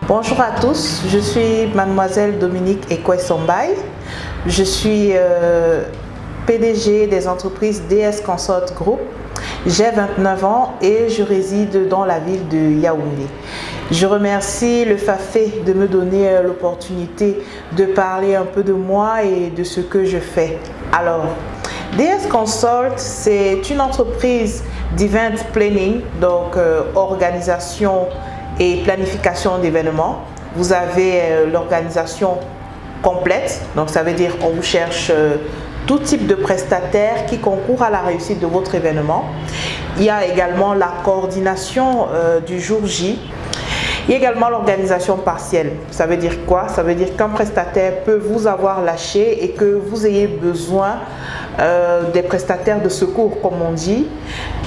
Bonjour à tous, je suis mademoiselle Dominique Ekwe-Sombay. Je suis PDG des entreprises DS Consort Group. J'ai 29 ans et je réside dans la ville de Yaoundé. Je remercie le FAFE de me donner l'opportunité de parler un peu de moi et de ce que je fais. Alors, DS Consort, c'est une entreprise d'event planning, donc organisation et planification d'événements. Vous avez l'organisation complète, donc ça veut dire qu'on vous cherche tout type de prestataires qui concourent à la réussite de votre événement. Il y a également la coordination du jour J. Il y a également l'organisation partielle. Ça veut dire quoi? Ça veut dire qu'un prestataire peut vous avoir lâché et que vous ayez besoin des prestataires de secours, comme on dit.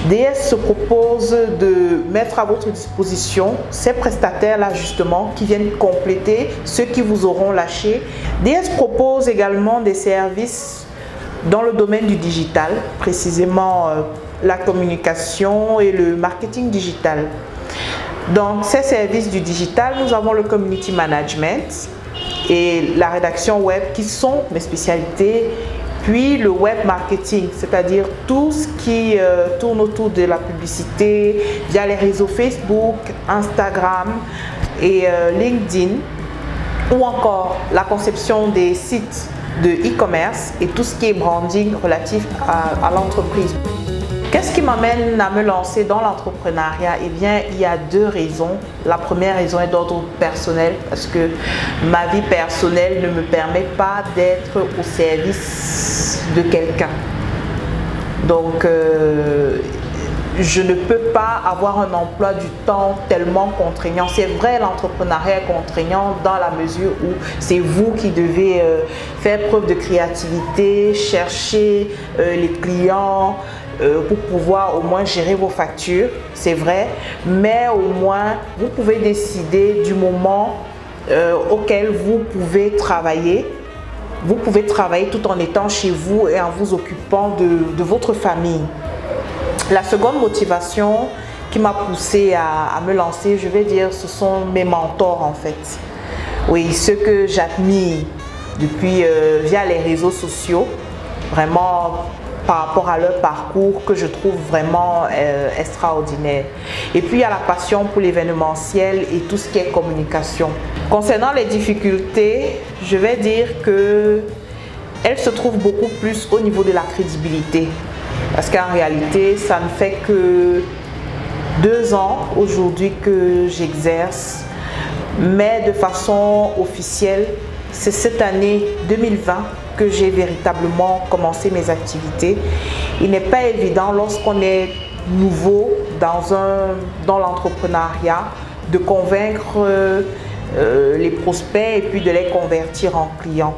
DS se propose de mettre à votre disposition ces prestataires-là justement qui viennent compléter ceux qui vous auront lâché. DS propose également des services dans le domaine du digital, précisément la communication et le marketing digital. Dans ces services du digital, nous avons le community management et la rédaction web qui sont mes spécialités, puis le web marketing, c'est-à-dire tout ce qui tourne autour de la publicité via les réseaux Facebook, Instagram et LinkedIn, ou encore la conception des sites de e-commerce et tout ce qui est branding relatif à l'entreprise. Qu'est-ce qui m'amène à me lancer dans l'entrepreneuriat? Eh bien, il y a deux raisons. La première raison est d'ordre personnel parce que ma vie personnelle ne me permet pas d'être au service de quelqu'un. Donc, je ne peux pas avoir un emploi du temps tellement contraignant. C'est vrai, l'entrepreneuriat est contraignant dans la mesure où c'est vous qui devez faire preuve de créativité, chercher les clients, pour pouvoir au moins gérer vos factures, c'est vrai, mais au moins vous pouvez décider du moment auquel vous pouvez travailler. Vous pouvez travailler tout en étant chez vous et en vous occupant de votre famille. La seconde motivation qui m'a poussée à me lancer, je vais dire, ce sont mes mentors en fait. Oui, ceux que j'admire depuis via les réseaux sociaux, vraiment par rapport à leur parcours que je trouve vraiment extraordinaire. Et puis il y a la passion pour l'événementiel et tout ce qui est communication. Concernant les difficultés, je vais dire que elles se trouvent beaucoup plus au niveau de la crédibilité. Parce qu'en réalité, ça ne fait que 2 ans aujourd'hui que j'exerce, mais de façon officielle, c'est cette année 2020 que j'ai véritablement commencé mes activités. Il n'est pas évident lorsqu'on est nouveau dans l'entrepreneuriat de convaincre les prospects et puis de les convertir en clients.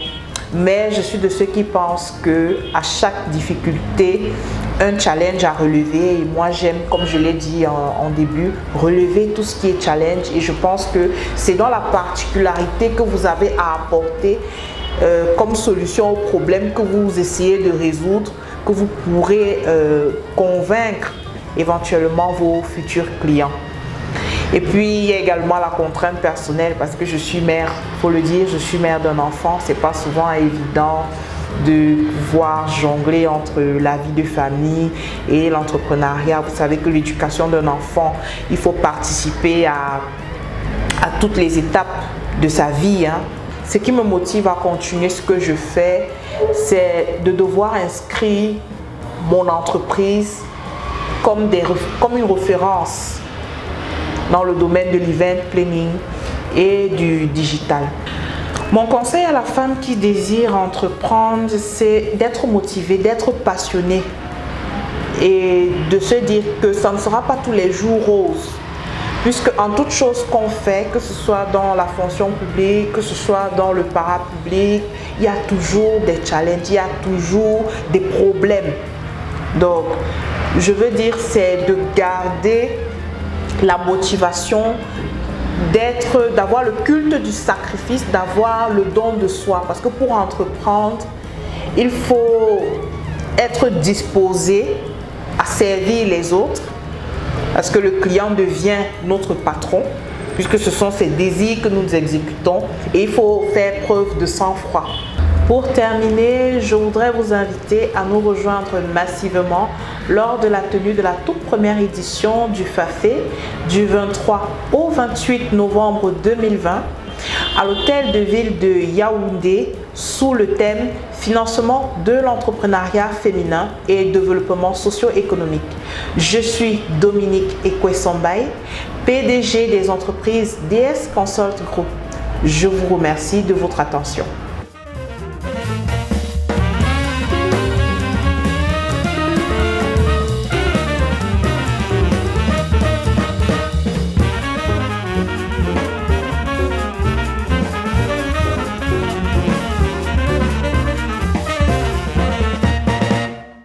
Mais je suis de ceux qui pensent qu'à chaque difficulté, un challenge à relever. Et moi, j'aime, comme je l'ai dit en début, relever tout ce qui est challenge. Et je pense que c'est dans la particularité que vous avez à apporter comme solution au problème que vous essayez de résoudre, que vous pourrez convaincre éventuellement vos futurs clients. Et puis il y a également la contrainte personnelle parce que je suis mère, il faut le dire, je suis mère d'un enfant. C'est pas souvent évident de pouvoir jongler entre la vie de famille et l'entrepreneuriat. Vous savez que l'éducation d'un enfant, il faut participer à toutes les étapes de sa vie, hein. Ce qui me motive à continuer ce que je fais, c'est de devoir inscrire mon entreprise comme une référence dans le domaine de l'event planning et du digital. Mon conseil à la femme qui désire entreprendre, c'est d'être motivée, d'être passionnée et de se dire que ça ne sera pas tous les jours rose. Puisque en toute chose qu'on fait, que ce soit dans la fonction publique, que ce soit dans le parapublic, il y a toujours des challenges, il y a toujours des problèmes. Donc, je veux dire, c'est de garder la motivation, d'avoir le culte du sacrifice, d'avoir le don de soi. Parce que pour entreprendre, il faut être disposé à servir les autres, parce que le client devient notre patron. puisque ce sont ces désirs que nous exécutons et il faut faire preuve de sang-froid. Pour terminer, je voudrais vous inviter à nous rejoindre massivement lors de la tenue de la toute première édition du FAFE du 23 au 28 novembre 2020 à l'hôtel de ville de Yaoundé sous le thème Financement de l'entrepreneuriat féminin et développement socio-économique. Je suis Dominique Ekwesombaye, PDG des entreprises DS Consult Group. Je vous remercie de votre attention.